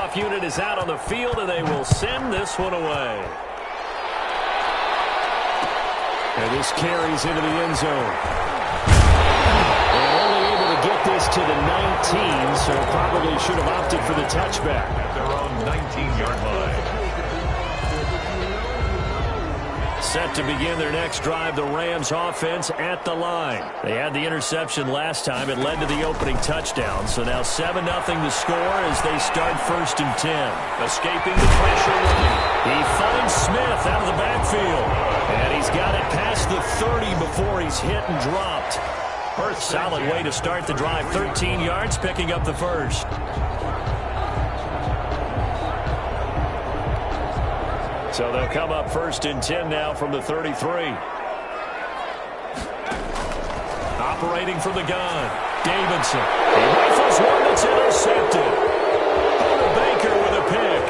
kickoff unit is out on the field, and they will send this one away. And this carries into the end zone. And only able to get this to the 19, so probably should have opted for the touchback. At their own 19-yard line. Set to begin their next drive, the Rams offense at the line. They had the interception last time. It led to the opening touchdown. So now 7-0 the score as they start 1st and 10. Escaping the pressure running. He finds Smith out of the backfield. And he's got it past the 30 before he's hit and dropped. Solid way to start the drive. 13 yards, picking up the first. So they'll come up 1st and 10 now from the 33. Operating from the gun, Davidson. He rifles one that's intercepted. Baker with a pick.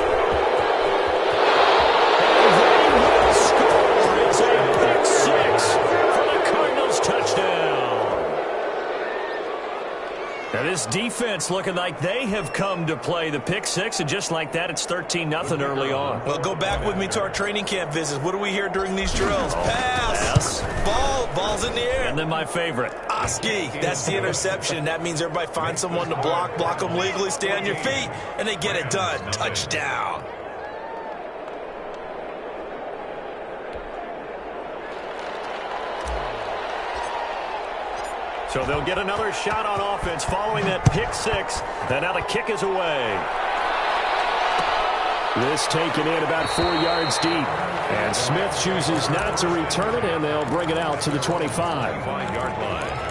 And they will score. It's a pick 6 for the Cardinals touchdown. Now this defense looking like they have come to play the pick 6, and just like that, it's 13-0 early on. Well, go back with me to our training camp visits. What do we hear during these drills? Pass. Ball's in the air. And then my favorite. Oski. That's the interception. That means everybody finds someone to block them legally, stay on your feet, and they get it done. Touchdown. So they'll get another shot on offense following that pick 6. And now the kick is away. This taken in about 4 yards deep. And Smith chooses not to return it, and they'll bring it out to the 25. 5-yard line.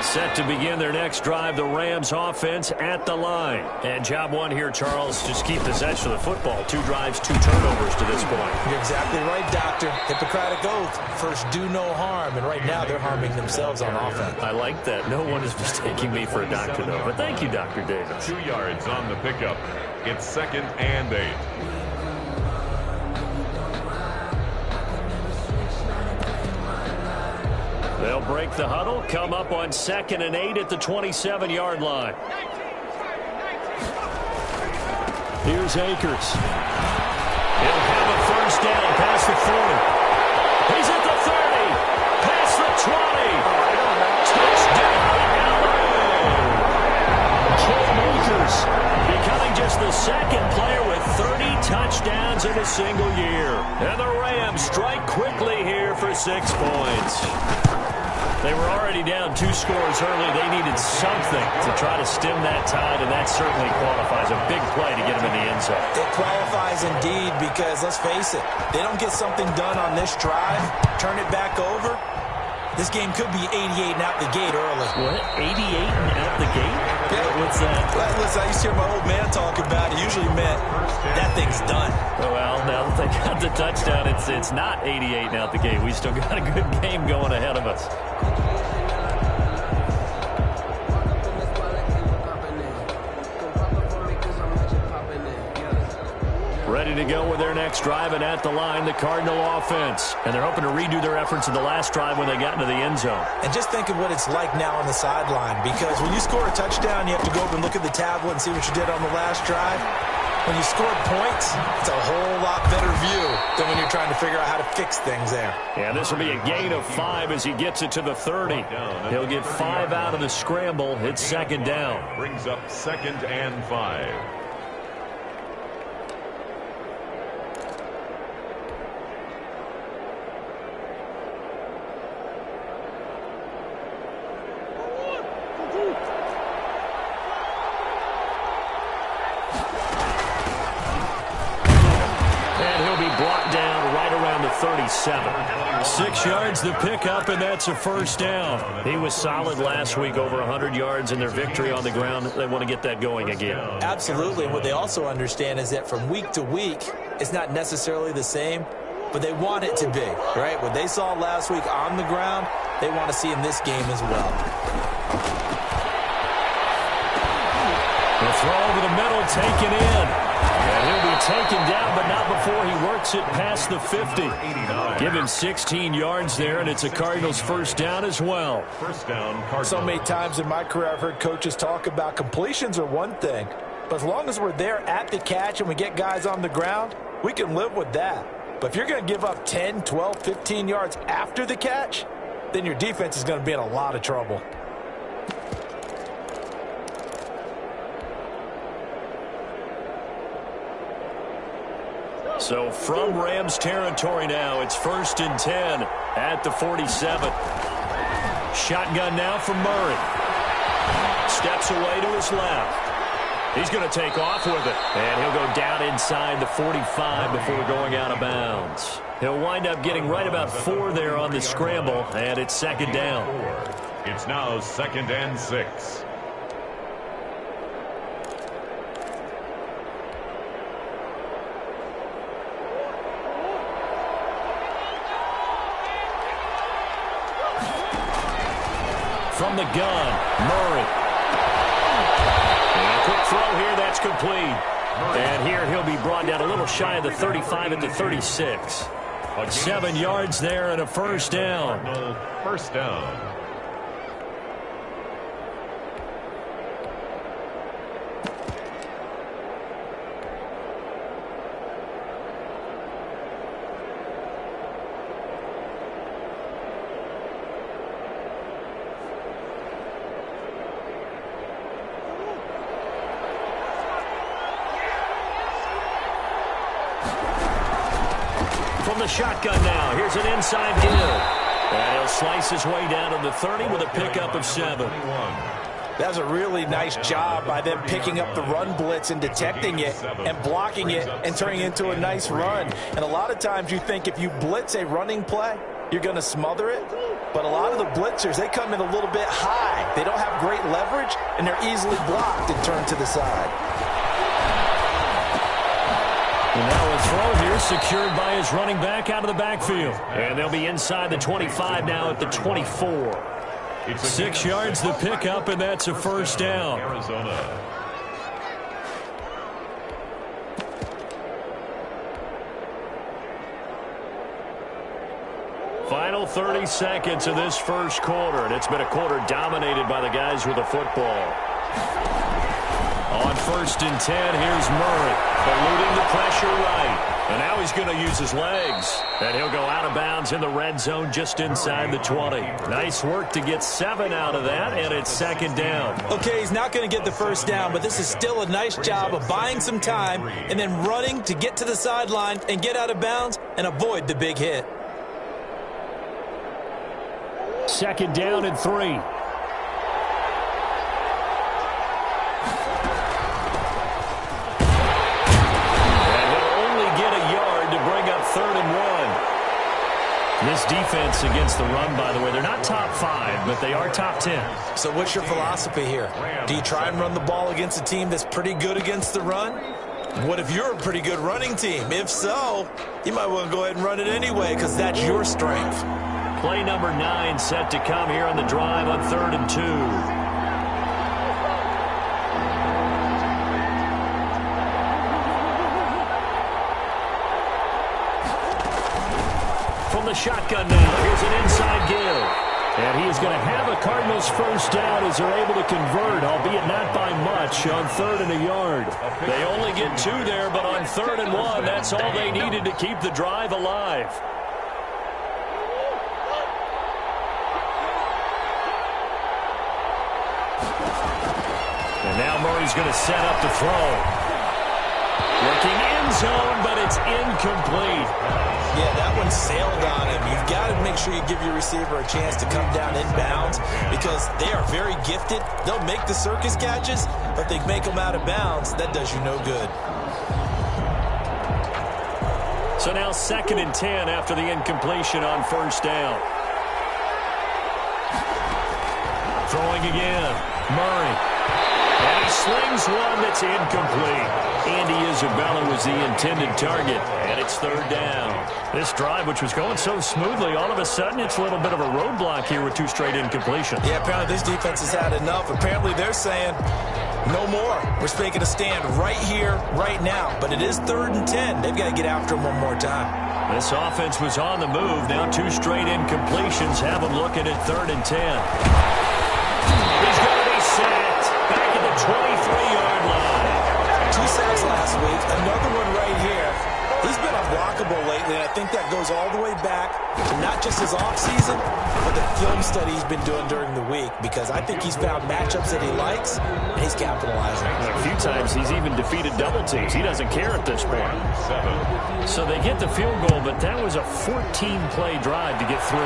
Set to begin their next drive, the Rams offense at the line. And job one here, Charles, just keep possession of the football. 2 drives, 2 turnovers to this point. You're exactly right, Doctor. Hippocratic oath. First, do no harm. And right now, they're harming themselves on offense. I like that. No one is mistaking me for a doctor, though. But thank you, Dr. Davis. 2 yards on the pickup. It's 2nd and 8. They'll break the huddle, come up on 2nd and 8 at the 27-yard line. Here's Akers. He'll have a first down past the 40. He's at the 30, past the 20. Touchdown, LA! Cam Akers becoming just the 2nd player with 30 touchdowns in a single year. And the Rams strike quickly here for 6 points. They were already down 2 scores early. They needed something to try to stem that tide, and that certainly qualifies. A big play to get them in the end zone. It qualifies indeed because, let's face it, they don't get something done on this drive, turn it back over, this game could be 88 and out the gate early. What? 88 and out the gate? Yeah. What's that? Listen, I used to hear my old man talk about it. Usually meant that thing's done. Well, now that they got the touchdown, it's not 88 and out the gate. We still got a good game going ahead of us. Ready to go with their next drive, and at the line, the Cardinal offense. And they're hoping to redo their efforts in the last drive when they got into the end zone. And just think of what it's like now on the sideline, because when you score a touchdown, you have to go over and look at the tablet and see what you did on the last drive. When you score points, it's a whole lot better view than when you're trying to figure out how to fix things there. Yeah, this will be a gain of 5 as he gets it to the 30. He'll get 5 out of the scramble. It's 2nd down. Brings up 2nd and 5. Brought down right around the 37. 6 yards the pickup, and that's a first down. He was solid last week, over 100 yards in their victory on the ground. They want to get that going again. Absolutely. And what they also understand is that from week to week, it's not necessarily the same, but they want it to be, right? What they saw last week on the ground, they want to see in this game as well. The throw over the middle, taken in. And he'll be taken down, but not before he works it past the 50. Give him 16 yards there, and it's a Cardinals first down as well. First down, Cardinals. So many times in my career I've heard coaches talk about completions are one thing, but as long as we're there at the catch and we get guys on the ground, we can live with that. But if you're going to give up 10, 12, 15 yards after the catch, then your defense is going to be in a lot of trouble. So from Rams territory now, it's 1st and 10 at the 47. Shotgun now from Murray. Steps away to his left. He's going to take off with it. And he'll go down inside the 45 before going out of bounds. He'll wind up getting right about 4 there on the scramble, and it's 2nd down. It's now 2nd and 6. From the gun, Murray. And a quick throw here, that's complete. And here he'll be brought down a little shy of the 35 at the 36. 7 yards there and a first down. First down. From the shotgun now, here's an inside give. And he'll slice his way down to the 30 with a pickup of 7. That was a really nice job by them picking up the run blitz and detecting it and blocking it and turning it into a nice run. And a lot of times you think if you blitz a running play, you're going to smother it. But a lot of the blitzers, they come in a little bit high. They don't have great leverage, and they're easily blocked and turned to the side. And now a throw here secured by his running back out of the backfield. And they'll be inside the 25 now at the 24. 6 yards the pickup, and that's a first down. Arizona. Final 30 seconds of this first quarter, and it's been a quarter dominated by the guys with the football. On 1st and 10, here's Murray, eluding the pressure right. And now he's going to use his legs. And he'll go out of bounds in the red zone just inside the 20. Nice work to get 7 out of that, and it's 2nd down. Okay, he's not going to get the first down, but this is still a nice job of buying some time and then running to get to the sideline and get out of bounds and avoid the big hit. 2nd down and 3. This defense against the run, by the way, they're not top 5, but they are top 10. So what's your philosophy here? Do you try and run the ball against a team that's pretty good against the run? What if you're a pretty good running team? If so, you might want to go ahead and run it anyway because that's your strength. Play number 9 set to come here on the drive on 3rd and 2. The shotgun now. Here's an inside give. And he is going to have a Cardinals first down as they're able to convert, albeit not by much, on 3rd and a yard. They only get 2 there, but on 3rd and 1, that's all they needed to keep the drive alive. And now Murray's going to set up to throw. Looking end zone, but it's incomplete. Yeah, that one sailed on him. You've got to make sure you give your receiver a chance to come down inbounds because they are very gifted. They'll make the circus catches, but they make them out of bounds. That does you no good. So now 2nd and 10 after the incompletion on first down. Throwing again. Murray. And he slings one that's incomplete. Andy Isabella was the intended target, and it's third down. This drive, which was going so smoothly, all of a sudden it's a little bit of a roadblock here with 2 straight incompletions. Yeah, apparently this defense has had enough. Apparently they're saying, no more. We're making a stand right here, right now. But it is 3rd and 10. They've got to get after him one more time. This offense was on the move. Now 2 straight incompletions have them looking at 3rd and 10. He's going to be sacked back at the 23-yard line. 2 sacks last week. Another one right here. He's been unblockable lately, and I think that goes all the way back to not just his offseason, but the film study he's been doing during the week, because I think he's found matchups that he likes, and he's capitalizing. A few times he's even defeated double teams. He doesn't care at this point. So they get the field goal, but that was a 14-play drive to get 3.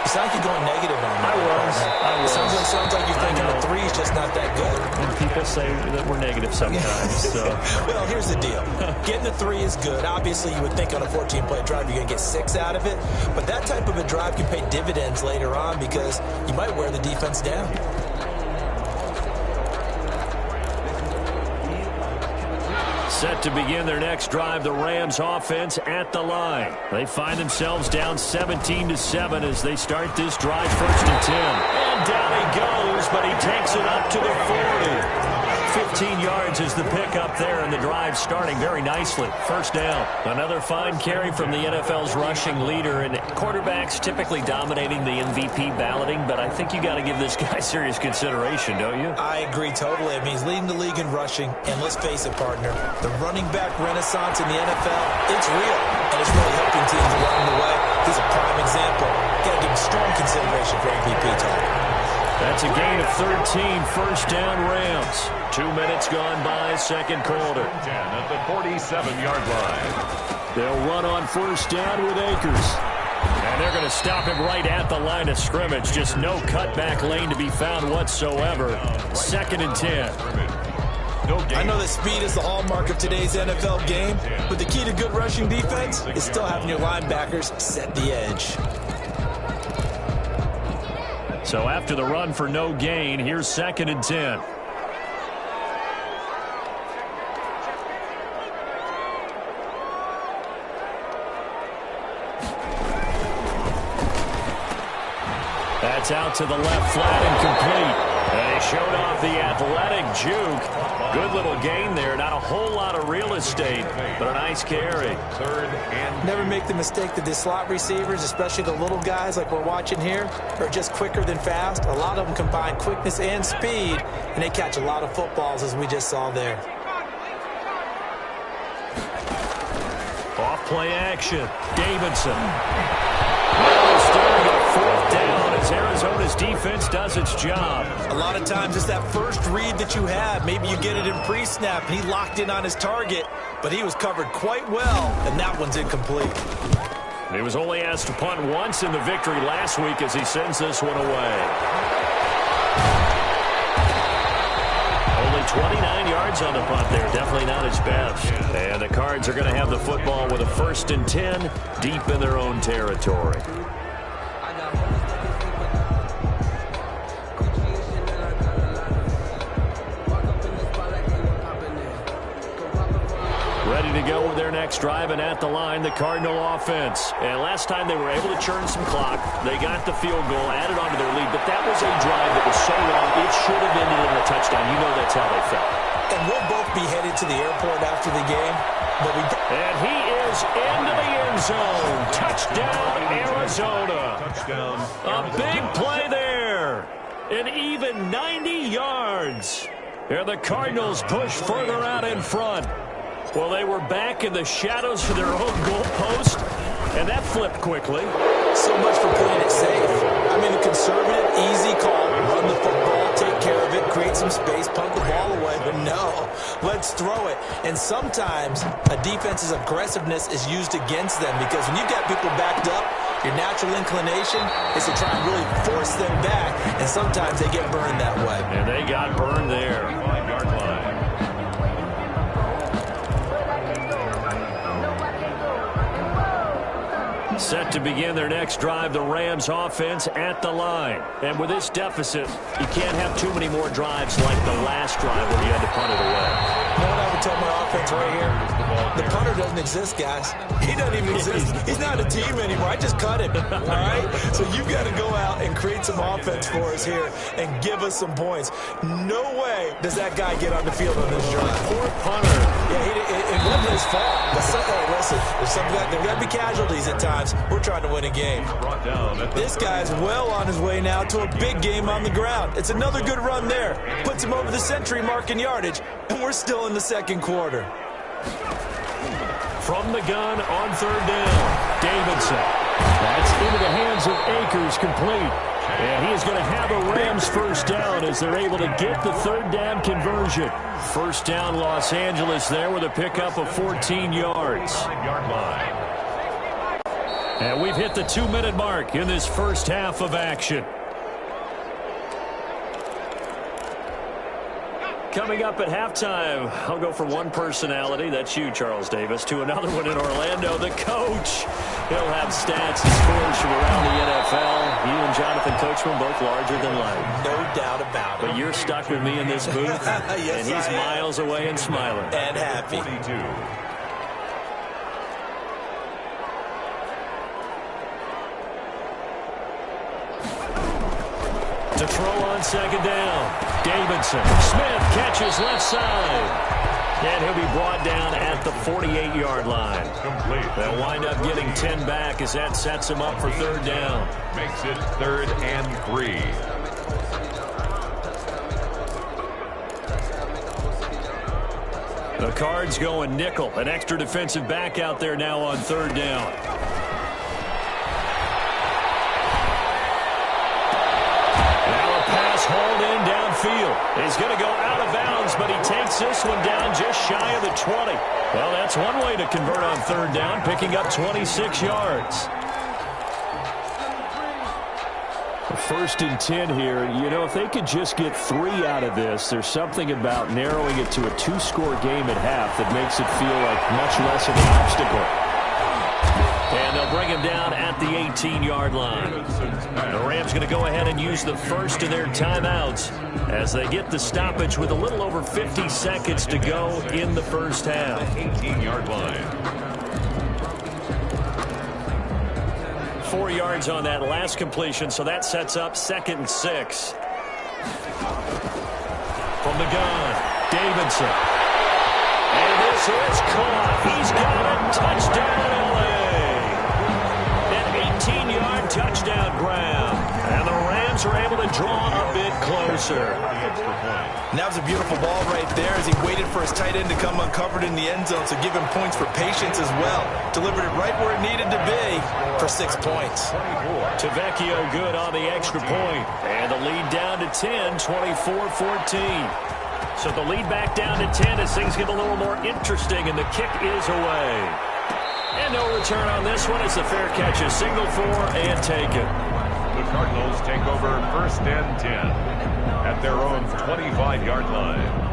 It's like you're going negative on that. I was. Sounds like you're thinking the 3 is just not that good. And people say that we're negative sometimes. So. Well, here's the deal. Getting the 3 is good. Obviously, you would think on a 14-play drive you're going to get 6 out of it. But that type of a drive can pay dividends later on because you might wear the defense down. Set to begin their next drive, the Rams offense at the line. They find themselves down 17-7 as they start this drive, 1st and 10. And down he goes, but he takes it up to the 40. 15 yards is the pickup there, and the drive starting very nicely. 1st down. Another fine carry from the NFL's rushing leader, and quarterbacks typically dominating the MVP balloting, but I think you got to give this guy serious consideration, don't you? I agree totally. I mean, he's leading the league in rushing, and let's face it, partner, the running back renaissance in the NFL, it's real, and it's really helping teams along the way. He's a prime example. Got to give him strong consideration for MVP talk. That's a gain of 13, 1st down Rams. 2 minutes gone by, 2nd quarter. 10 at the 47-yard line. They'll run on 1st down with Akers. And they're going to stop him right at the line of scrimmage. Just no cutback lane to be found whatsoever. 2nd and 10. I know that speed is the hallmark of today's NFL game, but the key to good rushing defense is still having your linebackers set the edge. So after the run for no gain, here's 2nd and 10. That's out to the left, flat and complete. And he showed off the athletic juke. Good little gain there. Not a whole lot of real estate, but a nice carry. 3rd and Never make the mistake that the slot receivers, especially the little guys like we're watching here, are just quicker than fast. A lot of them combine quickness and speed, and they catch a lot of footballs, as we just saw there. Off play action. Davidson. Now they're starting at 4th down as Arizona's defense does its job. A lot of times it's that first read that you have. Maybe you get it in pre-snap, and he locked in on his target, but he was covered quite well, and that one's incomplete. He was only asked to punt once in the victory last week as he sends this one away. Only 29 yards on the punt there. Definitely not his best. And the Cards are going to have the football with a 1st and 10 deep in their own territory. Ready to go with their next drive, and at the line, the Cardinal offense. And last time they were able to churn some clock. They got the field goal, added on to their lead, but that was a drive that was so long, it should have ended in a touchdown. You know that's how they felt. And we'll both be headed to the airport after the game. And he is into the end zone. Touchdown, Arizona. touchdown. A big play there. An even 90 yards. And the Cardinals push further out in front. Well, they were back in the shadows for their own goalpost, and that flipped quickly. So much for playing it safe. I mean, the conservative, easy call, run the football, take care of it, create some space, punt the ball away. But no, let's throw it. And sometimes a defense's aggressiveness is used against them because when you've got people backed up, your natural inclination is to try and really force them back, and sometimes they get burned that way. And they got burned there. 5-yard line. Set to begin their next drive, the Rams offense at the line. And with this deficit, you can't have too many more drives like the last drive where you had to punt it away. You know what I would tell my offense right here? The punter doesn't exist, guys. He doesn't even exist. He's not a team anymore. I just cut him, all right? So you've got to go out and create some offense for us here and give us some points. No way does that guy get on the field on this drive. Poor punter. Yeah, it wasn't his fault. Hey, listen, there's got to be casualties at times. We're trying to win a game. This guy's well on his way now to a big game on the ground. It's another good run there. Puts him over the century mark in yardage, and we're still in the second quarter. From the gun on third down, Davidson. That's into the hands of Akers, complete. And he is going to have a Rams first down as they're able to get the third down conversion. First down, Los Angeles there with a pickup of 14 yards. And we've hit the 2-minute mark in this first half of action. Coming up at halftime, I'll go from one personality, that's you, Charles Davis, to another one in Orlando, the coach. He'll have stats and scores from around the NFL. You and Jonathan Coachman both larger than life. No doubt about it. But you're stuck with me in this booth, yes, and he's miles away and smiling. And happy. 42. To throw on second down, Davidson. Smith catches left side. And he'll be brought down at the 48-yard line. Complete. They'll wind up getting 10 back as that sets him up for third down. Makes it 3rd and 3. The Cards going nickel. An extra defensive back out there now on third down. Hauled in downfield. He's going to go out of bounds, but he takes this one down just shy of the 20. Well, that's one way to convert on third down, picking up 26 yards. First and 10 here. You know, if they could just get 3 out of this, there's something about narrowing it to a 2-score game at half that makes it feel like much less of an obstacle. And they'll bring him down at the 18-yard line. The Rams going to go ahead and use the first of their timeouts as they get the stoppage with a little over 50 seconds to go in the first half. 18-yard line. 4 yards on that last completion, so that sets up 2nd and 6. From the gun, Davidson. And this is caught. He's got it. Touchdown, LA. 18-yard touchdown grab. And the Rams are able to draw a bit closer. And that was a beautiful ball right there as he waited for his tight end to come uncovered in the end zone, so give him points for patience as well. Delivered it right where it needed to be for 6 points. Tavecchio good on the extra point. And the lead down to 10, 24-14. So the lead back down to 10 as things get a little more interesting, and the kick is away. And no return on this one as the fair catch is singled for and taken. The Cardinals take over 1st and 10 at their own 25-yard line.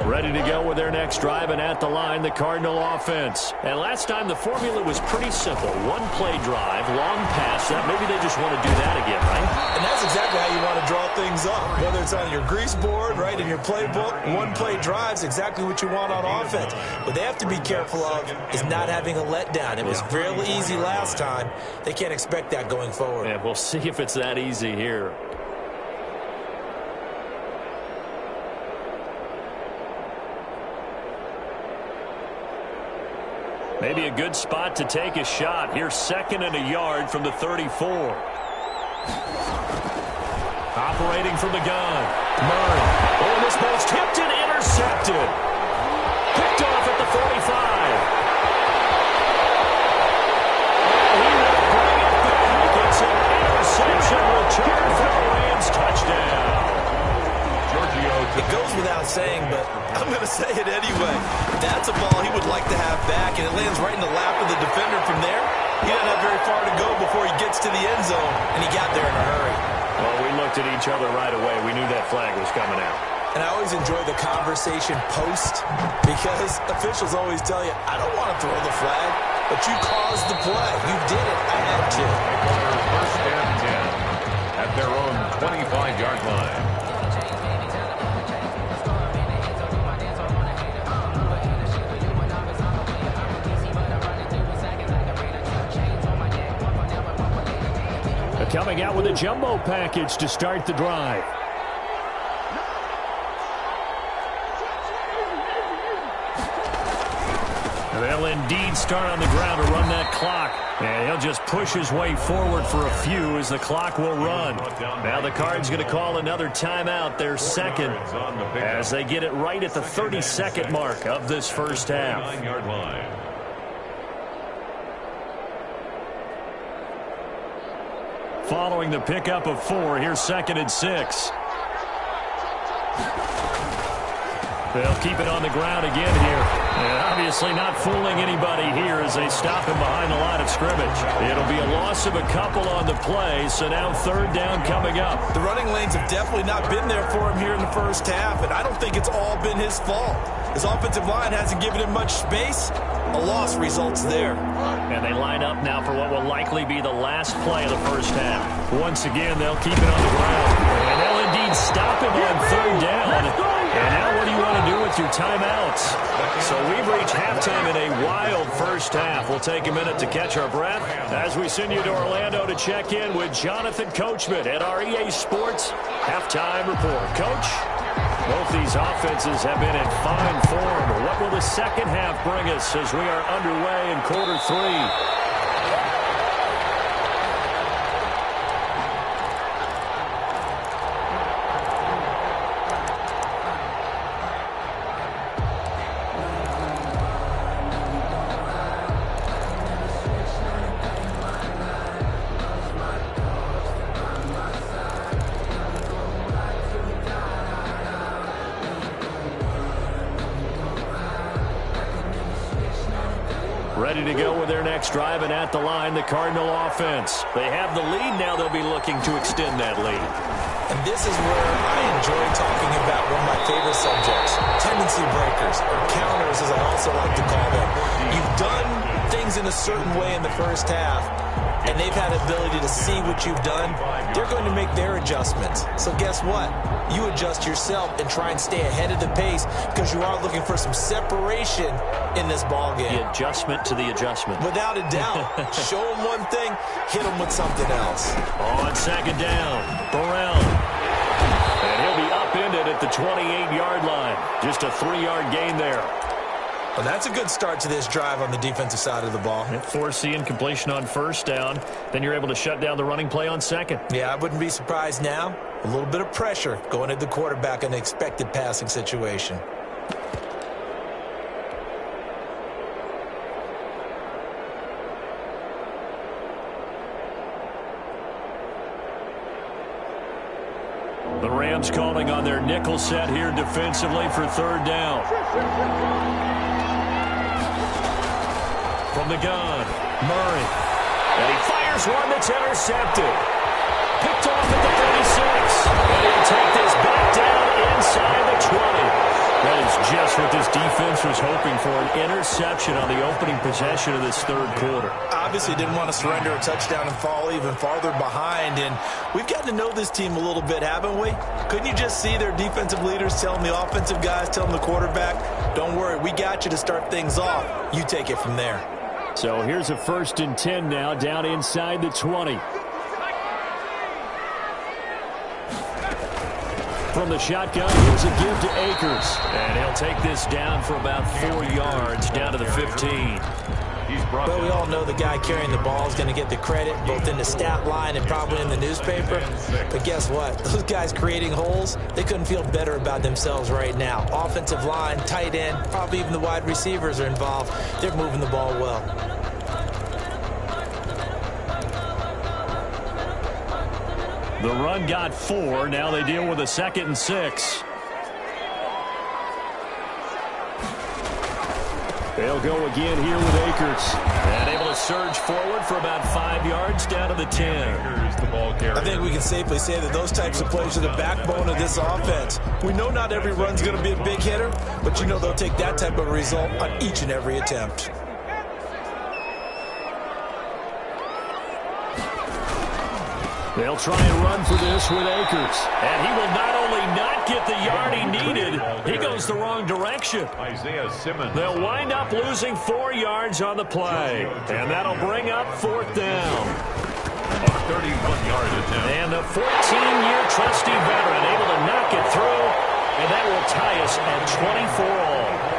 Ready to go with their next drive, and at the line, the Cardinal offense. And last time, the formula was pretty simple. One-play drive, long pass. Maybe they just want to do that again, right? And that's exactly how you want to draw things up. Whether it's on your grease board, right, in your playbook, one-play drive's exactly what you want on offense. What they have to be careful of is not having a letdown. It was fairly easy last time. They can't expect that going forward. And we'll see if it's that easy here. Maybe a good spot to take a shot. Here's 2nd and a yard from the 34. Operating from the gun. Murray. Oh, this ball's tipped and intercepted. Picked off at the 45. He will bring it back. It's an interception return for the Rams. Touchdown. It goes without saying, but I'm going to say it anyway. That's a ball he would like to have back, and it lands right in the lap of the defender from there. He doesn't have very far to go before he gets to the end zone, and he got there in a hurry. Well, we looked at each other right away. We knew that flag was coming out. And I always enjoy the conversation post because officials always tell you, I don't want to throw the flag, but you caused the play. You did it. I had to. First and 10 at their own 25-yard line. Coming out with a jumbo package to start the drive. They'll indeed start on the ground to run that clock. And he'll just push his way forward for a few as the clock will run. Now the Cards going to call another timeout, their second, as they get it right at the 32nd mark of this first half. 9-yard line. Following the pickup of 4, here's 2nd and 6. They'll keep it on the ground again here. And obviously not fooling anybody here as they stop him behind the line of scrimmage. It'll be a loss of a couple on the play, so now 3rd down coming up. The running lanes have definitely not been there for him here in the first half, and I don't think it's all been his fault. His offensive line hasn't given him much space. A loss results there. And they line up now for what will likely be the last play of the first half. Once again, they'll keep it on the ground. And they'll indeed stop him on 3rd down. And now what do you want to do with your timeouts? So we've reached halftime in a wild first half. We'll take a minute to catch our breath as we send you to Orlando to check in with Jonathan Coachman at our EA Sports Halftime Report. Coach, both these offenses have been in fine form. What will the second half bring us as we are underway in quarter 3? Ready to go with their next drive, and at the line, the Cardinal offense. They have the lead now. They'll be looking to extend that lead. And this is where I enjoy talking about one of my favorite subjects, tendency breakers, or counters as I also like to call them. You've done things in a certain way in the first half, and they've had ability to see what you've done. They're going to make their adjustments. So guess what? You adjust yourself and try and stay ahead of the pace because you are looking for some separation in this ball game. The adjustment to the adjustment. Without a doubt. Show them one thing, hit them with something else. On 2nd down, Burrell. And he'll be upended at the 28-yard line. Just a 3-yard gain there. Well, that's a good start to this drive on the defensive side of the ball. Force the incompletion on 1st down. Then you're able to shut down the running play on 2nd. Yeah, I wouldn't be surprised now. A little bit of pressure going at the quarterback in an expected passing situation. The Rams calling on their nickel set here defensively for 3rd down. From the gun, Murray. And he fires one that's intercepted. Picked off at the 36. And he'll take this back down inside the 20. That is just what this defense was hoping for, an interception on the opening possession of this 3rd quarter. Obviously didn't want to surrender a touchdown and fall even farther behind. And we've gotten to know this team a little bit, haven't we? Couldn't you just see their defensive leaders telling the offensive guys, telling the quarterback, don't worry, we got you to start things off. You take it from there. So here's a 1st and 10 now, down inside the 20. From the shotgun, here's a give to Akers. And he'll take this down for about 4 yards, down to the 15. But we all know the guy carrying the ball is going to get the credit, both in the stat line and probably in the newspaper. But guess what? Those guys creating holes, they couldn't feel better about themselves right now. Offensive line, tight end, probably even the wide receivers are involved. They're moving the ball well. The run got 4. Now they deal with a 2nd and 6. They'll go again here with Akers. And able to surge forward for about 5 yards down to the 10. Akers, the ball carrier. I think we can safely say that those types of plays are the backbone of this offense. We know not every run's going to be a big hitter, but you know they'll take that type of result on each and every attempt. They'll try and run for this with Akers. And he will not only not get the yard he needed, he goes the wrong direction. Isaiah Simmons. They'll wind up losing 4 yards on the play. And that'll bring up 4th down. A 31-yard attempt. And the 14-year trusty veteran able to knock it through. And that will tie us at 24 all.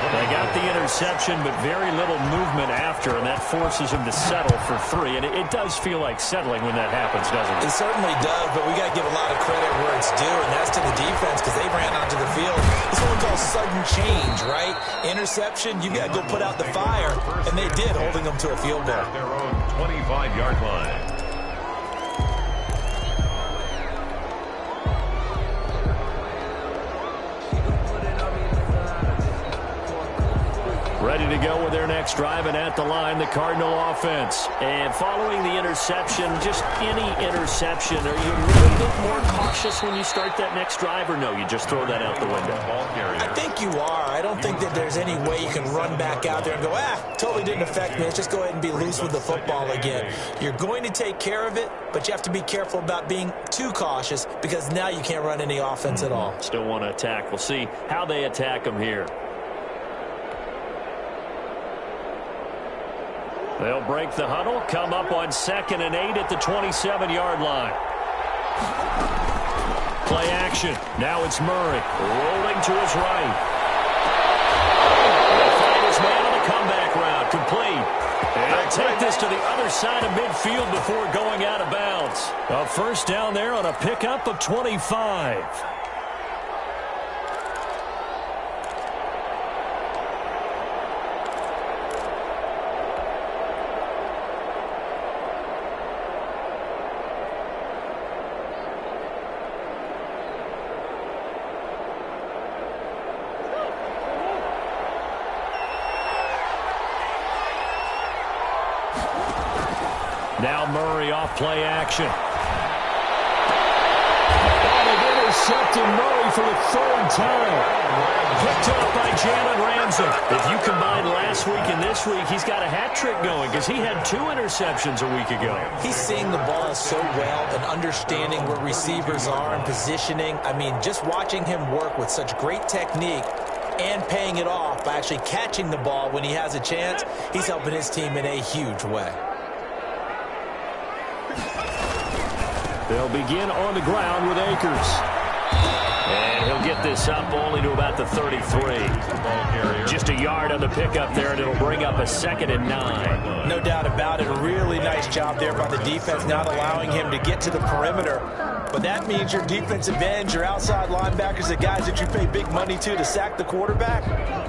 They got the interception, but very little movement after, and that forces him to settle for 3. And it does feel like settling when that happens, doesn't it? It certainly does, but we got to give a lot of credit where it's due, and that's to the defense because they ran onto the field. It's what we call sudden change, right? Interception, you got to go put out the fire, and they did, holding them to a field goal. At their own 25-yard line. Ready to go with their next drive, and at the line, the Cardinal offense. And following the interception, just any interception, are you a little bit more cautious when you start that next drive, or no, you just throw that out the window? I think you are. I don't think that there's any way you can run back out there and go, totally didn't affect me. Let's just go ahead and be loose with the football again. You're going to take care of it, but you have to be careful about being too cautious because now you can't run any offense at all. Still want to attack. We'll see how they attack them here. They'll break the huddle, come up on 2nd and 8 at the 27-yard line. Play action. Now it's Murray rolling to his right. He'll find his man on the comeback route. Complete. And he'll take this to the other side of midfield before going out of bounds. A first down there on a pickup of 25. Now Murray off play action. And they've intercepted Murray for the 3rd time. Picked up by Jalen Ramsey. If you combine last week and this week, he's got a hat trick going because he had 2 interceptions a week ago. He's seeing the ball so well and understanding where receivers are and positioning. I mean, just watching him work with such great technique and paying it off by actually catching the ball when he has a chance, he's helping his team in a huge way. They'll begin on the ground with Akers. And he'll get this up only to about the 33. Just a yard on the pickup there, and it'll bring up a 2nd and 9. No doubt about it. A really nice job there by the defense, not allowing him to get to the perimeter. But that means your defensive ends, your outside linebackers, the guys that you pay big money to sack the quarterback,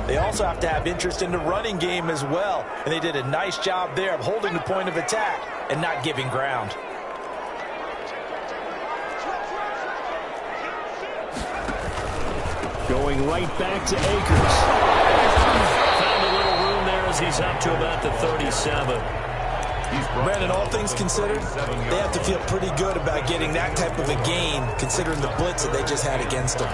they also have to have interest in the running game as well. And they did a nice job there of holding the point of attack and not giving ground. Going right back to Akers. Found a little room there as he's up to about the 37. Brandon, all things considered, they have to feel pretty good about getting that type of a gain considering the blitz that they just had against them.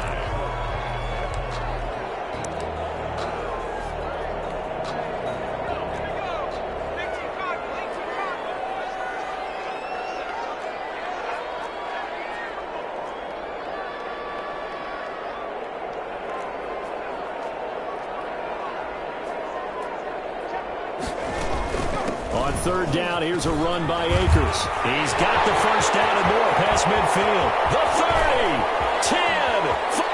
On 3rd down, here's a run by Akers. He's got the first down and more past midfield. The 30, 10,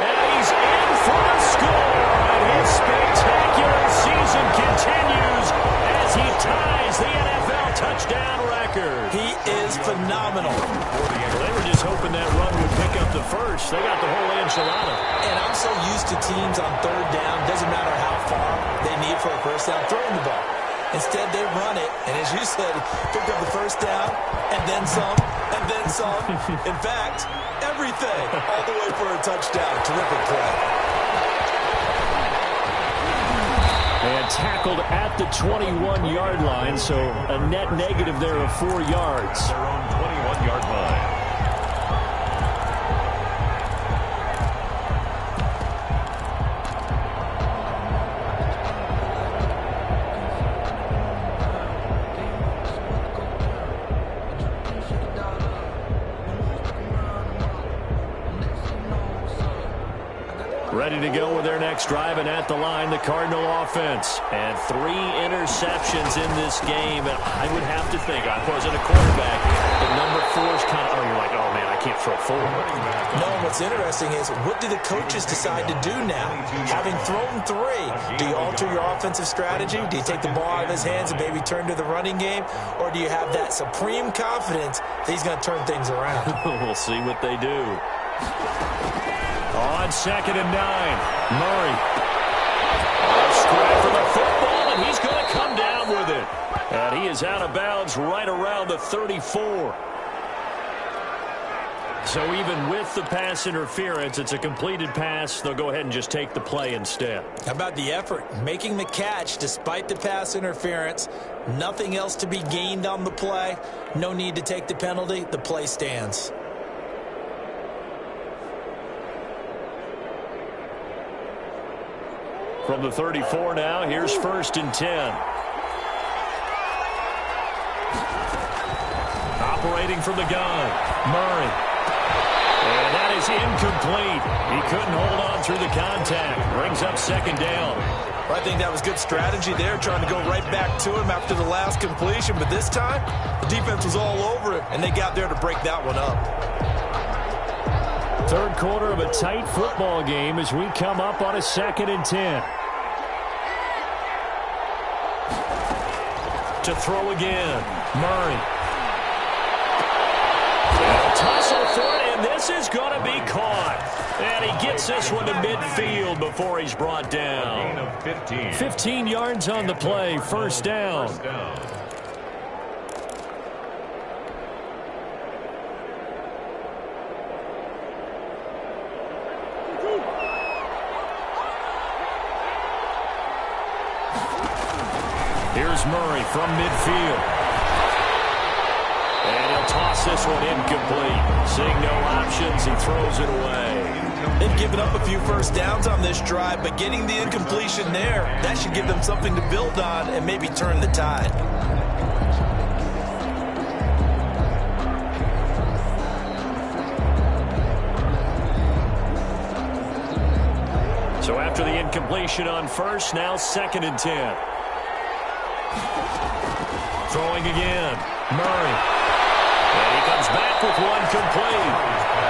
and he's in for a score. And his spectacular season continues as he ties the NFL touchdown record. He is phenomenal. Well, they were just hoping that run would pick up the first. They got the whole enchilada. And I'm so used to teams on 3rd down, doesn't matter how far they need for a first down, throwing the ball. Instead, they run it, and as you said, pick up the first down, and then some, and then some. In fact, everything, all the way for a touchdown. Terrific play. And tackled at the 21-yard line, so a net negative there of 4 yards. Their own 21-yard line. Ready to go with their next drive, and at the line, the Cardinal offense. And 3 interceptions in this game. And I would have to think, I wasn't a quarterback, but number 4 is kind of, you're like, oh, man, I can't throw 4. No, what's interesting is, what do the coaches decide to do now? Having thrown 3, do you alter your offensive strategy? Do you take the ball out of his hands and maybe turn to the running game? Or do you have that supreme confidence that he's going to turn things around? We'll see what they do. On 2nd and 9, Murray. Scrap for the football, and he's going to come down with it. And he is out of bounds right around the 34. So even with the pass interference, it's a completed pass. They'll go ahead and just take the play instead. How about the effort? Making the catch despite the pass interference. Nothing else to be gained on the play. No need to take the penalty. The play stands. From the 34 now, here's 1st and 10. Operating from the gun, Murray. And that is incomplete. He couldn't hold on through the contact. Brings up 2nd down. Well, I think that was good strategy there, trying to go right back to him after the last completion. But this time, the defense was all over him, and they got there to break that one up. 3rd quarter of a tight football game as we come up on a 2nd and 10. To throw again, Murray. And a tussle for it, and this is going to be caught. And he gets this one to midfield before he's brought down. Gain of 15. 15 yards on the play, 1st down. First down. Here's Murray from midfield. And he'll toss this one incomplete. Seeing no options, he throws it away. They've given up a few first downs on this drive, but getting the incompletion there, that should give them something to build on and maybe turn the tide. So after the incompletion on 1st, now 2nd and 10. Throwing again, Murray. And he comes back with one complete.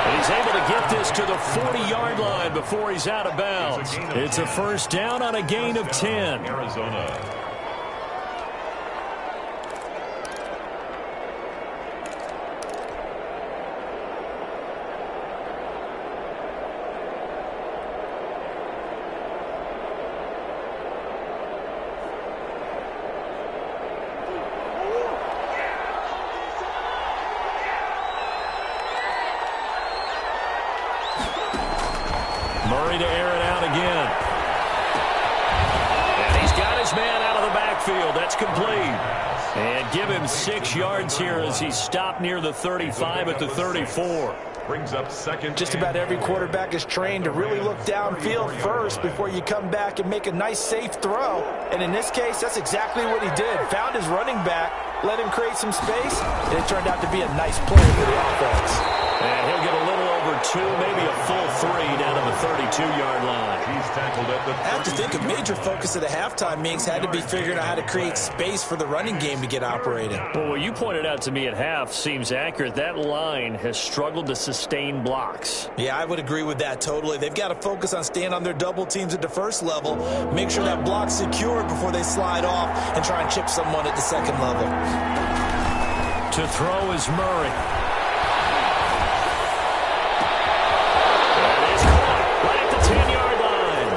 And he's able to get this to the 40-yard line before he's out of bounds. It's a 1st down on a gain of 10. Arizona. Murray to air it out again. And he's got his man out of the backfield. That's complete. And give him 6 yards here as he's stopped near the 35 at the 34. Brings up 2nd. Just about every quarterback is trained to really look downfield first before you come back and make a nice, safe throw. And in this case, that's exactly what he did. Found his running back, let him create some space, and it turned out to be a nice play for the offense. And he'll get a little over 2, maybe a full 3 down to the 32-yard line. He's tackled at the 30. I have to think a major focus of the halftime meetings had to be figuring out how to create space for the running game to get operating. Well, what you pointed out to me at half seems accurate. That line has struggled to sustain blocks. Yeah, I would agree with that totally. They've got to focus on staying on their double teams at the 1st level, make sure that block's secured before they slide off and try and chip someone at the 2nd level. To throw is Murray. Right at the 10-yard line.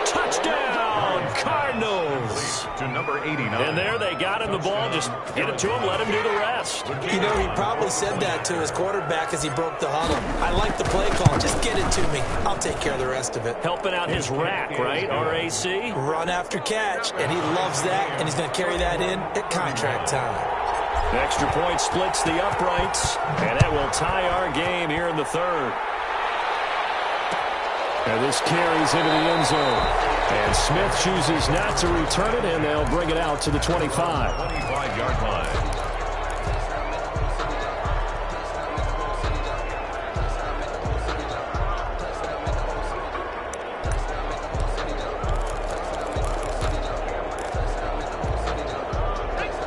Touchdown, Cardinals. to number 89. And there they got him the ball. Just get it to him, let him do the rest. You know, he probably said that to his quarterback as he broke the huddle. I like the play call. Just get it to me. I'll take care of the rest of it. Helping out his rack, right? RAC? Run after catch, and he loves that, and he's going to carry that in at contract time. The extra point splits the uprights, and that will tie our game here in the third. And this carries into the end zone. And Smith chooses not to return it, and they'll bring it out to the 25. 25-yard line.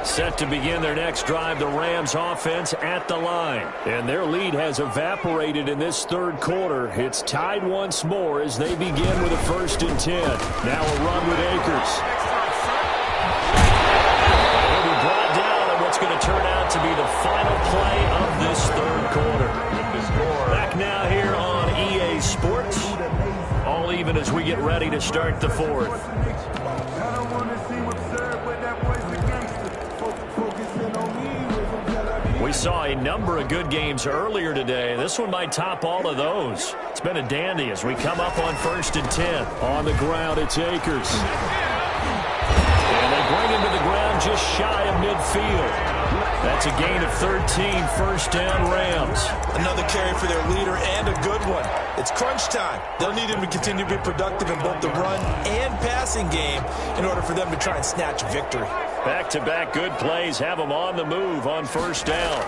Set to begin their next drive, the Rams offense at the line. And their lead has evaporated in this third quarter. It's tied once more as they begin with a 1st and 10. Now a run with Akers. He'll be brought down on what's going to turn out to be the final play of this third quarter. Back now here on EA Sports. All even as we get ready to start the fourth. We saw a number of good games earlier today. This one might top all of those. It's been a dandy as we come up on 1st and 10. On the ground, it's Akers. And they bring him to the ground just shy of midfield. That's a gain of 13, 1st down Rams. Another carry for their leader and a good one. It's crunch time. They'll need him to continue to be productive in both the run and passing game in order for them to try and snatch a victory. Back-to-back good plays have him on the move on 1st down.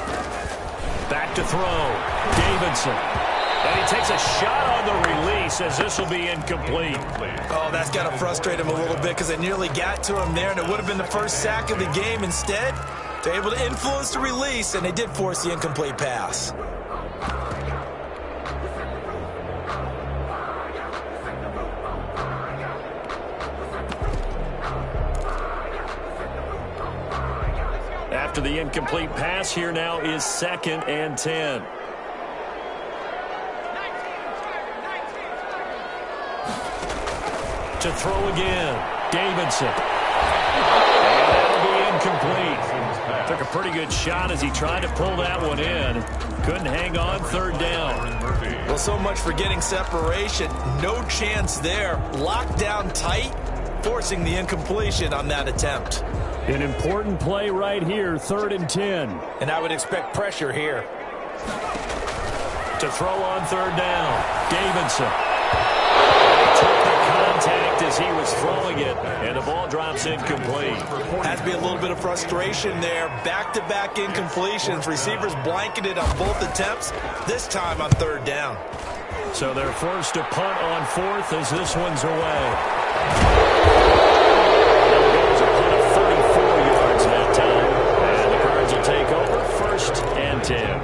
Back to throw. Davidson. And he takes a shot on the release as this will be incomplete. Oh, that's got to frustrate him a little bit because they nearly got to him there, and it would have been the first sack of the game. Instead, they're able to influence the release, and they did force the incomplete pass. After the incomplete pass, here now is 2nd and 10. To throw again, Davidson. And that'll be incomplete. Took a pretty good shot as he tried to pull that one in. Couldn't hang on 3rd down. Well, so much for getting separation. No chance there. Locked down tight, forcing the incompletion on that attempt. An important play right here, 3rd and 10. And I would expect pressure here. To throw on 3rd down, Davidson. Took the contact as he was throwing it, and the ball drops incomplete. Has to be a little bit of frustration there. Back-to-back incompletions. Receivers blanketed on both attempts, this time on 3rd down. So they're forced to punt on 4th as this one's away. Goes a punt of 34 yards that time, and the Birds will take over 1st and 10.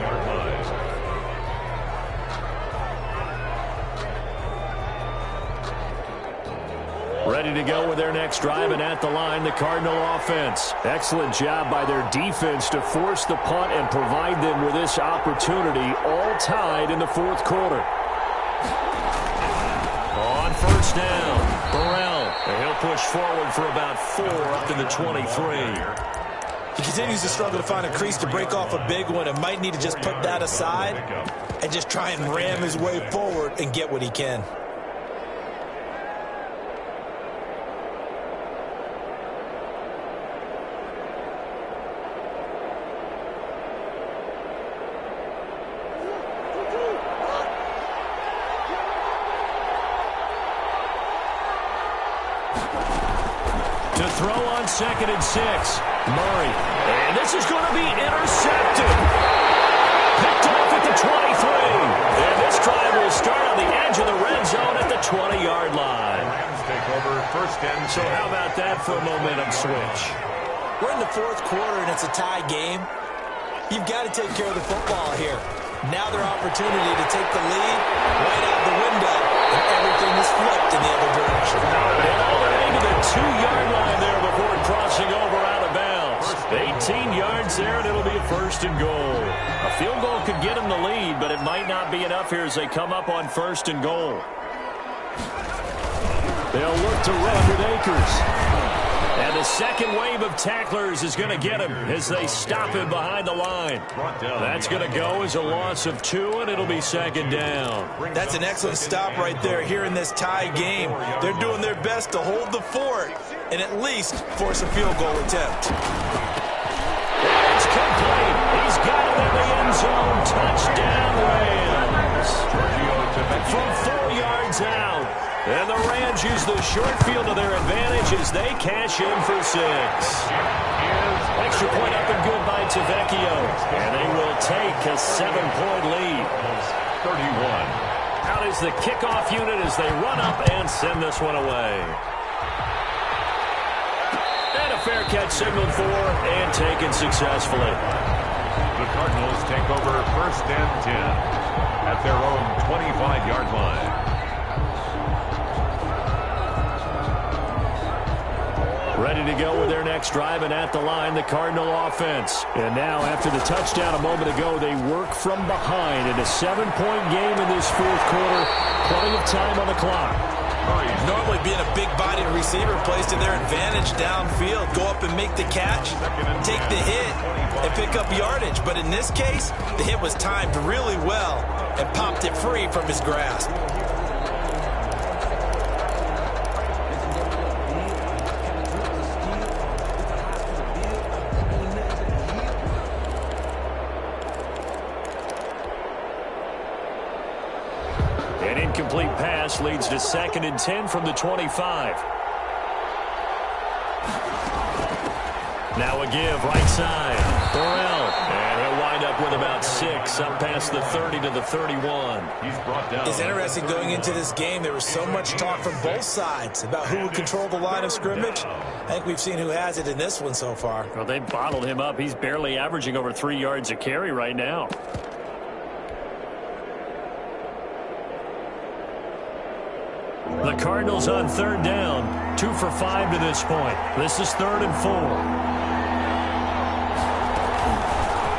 Ready to go with their next drive, and at the line, the Cardinal offense. Excellent job by their defense to force the punt and provide them with this opportunity, all tied in the 4th quarter. On 1st down, Burrell. And he'll push forward for about 4 up to the 23. He continues to struggle to find a crease to break off a big one and might need to just put that aside and just try and ram his way forward and get what he can. To throw on 2nd and 6. Murray. And this is going to be intercepted. Picked off at the 23. And this drive will start on the edge of the red zone at the 20-yard line. Rams take over 1st and 10. So how about that for a momentum switch? We're in the 4th quarter, and it's a tie game. You've got to take care of the football here. Now their opportunity to take the lead right out the window, and everything is flipped in the other direction. And all the way to the 2-yard line there before crossing over out of bounds. 18 yards there, and it'll be a 1st and goal. A field goal could get them the lead, but it might not be enough here as they come up on 1st and goal. They'll look to run with Akers. And the second wave of tacklers is going to get him as they stop him behind the line. That's going to go as a loss of 2, and it'll be second down. That's an excellent stop right there here in this tie game. They're doing their best to hold the fort and at least force a field goal attempt. It's complete. He's got it in the end zone. Touchdown, Rams. From 4 yards out. And the Rams use the short field to their advantage as they cash in for 6. Extra point up and good by Tavecchio. And they will take a 7-point lead. 31. Out is the kickoff unit as they run up and send this one away. And a fair catch signaled for and taken successfully. The Cardinals take over first and 10 at their own 25-yard line. Ready to go with their next drive, and at the line, the Cardinal offense. And now, after the touchdown a moment ago, they work from behind in a 7-point game in this fourth quarter. Plenty of time on the clock. Normally being a big-bodied receiver plays to their advantage downfield. Go up and make the catch, take the hit, and pick up yardage. But in this case, the hit was timed really well and popped it free from his grasp. An incomplete pass leads to 2nd and 10 from the 25. Now a give, right side. Burrell. And he'll wind up with about 6, up past the 30 to the 31. He's brought down. It's interesting going into this game. There was so much talk from both sides about who would control the line of scrimmage. I think we've seen who has it in this one so far. Well, they bottled him up. He's barely averaging over 3 yards a carry right now. The Cardinals on 3rd down, 2 for 5 to this point. This is 3rd and 4.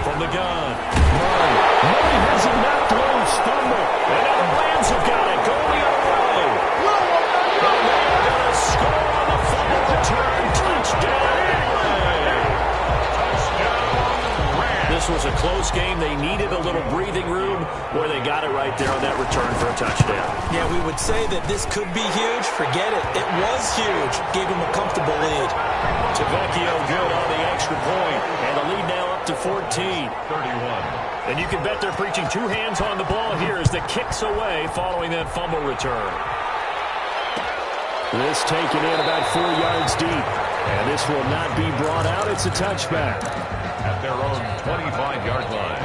From the gun, Murray has it knocked loose, fumble, and now the Rams have got it, going the other way. And they're going to score on the fumble return, touchdown. This was a close game. They needed a little breathing room where they got it right there on that return for a touchdown. Yeah, we would say that this could be huge. Forget it. It was huge. Gave him a comfortable lead. Tavecchio good on the extra point, and the lead now up to 14. 31. And you can bet they're preaching 2 hands on the ball here as the kick's away following that fumble return. This taken in about 4 yards deep, and this will not be brought out. It's a touchback. At their own 25-yard line.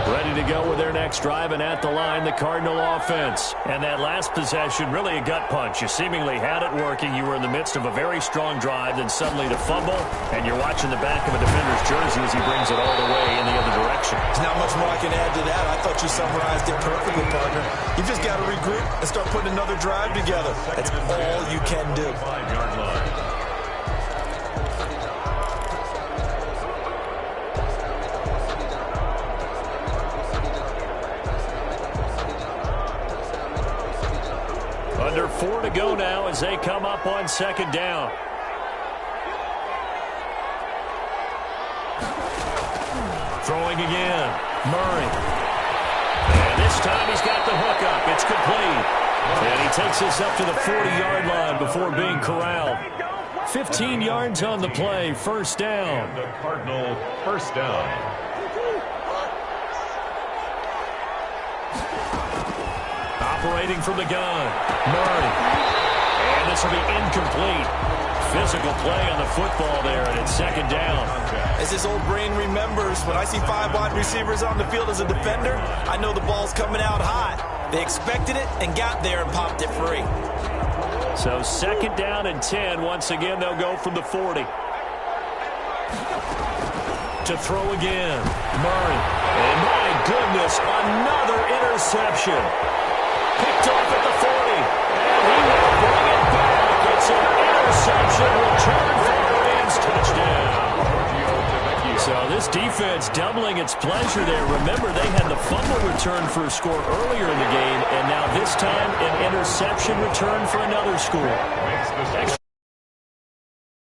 Ready to go with their next drive, and at the line, the Cardinal offense. And that last possession, really a gut punch. You seemingly had it working. You were in the midst of a very strong drive, then suddenly the fumble, and you're watching the back of a defender's jersey as he brings it all the way in the other direction. There's not much more I can add to that. I thought you summarized it perfectly, partner. You just got to regroup and start putting another drive together. That's all you can do. 5-yard line. Under 4 to go now as they come up on 2nd down. Throwing again. Murray. And this time he's got the hook up. It's complete. And he takes this up to the 40-yard line before being corralled. 15 yards on the play. 1st down. The Cardinal 1st down. Operating from the gun. Murray. And this will be incomplete. Physical play on the football there, and it's 2nd down. As his old brain remembers, when I see 5 wide receivers on the field as a defender, I know the ball's coming out hot. They expected it and got there and popped it free. So 2nd down and 10. Once again, they'll go from the 40. To throw again. Murray. And my goodness, another interception. Picked off at the 40. And he will bring it back. It's an interception return for the Rams touchdown. So this defense doubling its pleasure there. Remember, they had the fumble return for a score earlier in the game, and now this time an interception return for another score.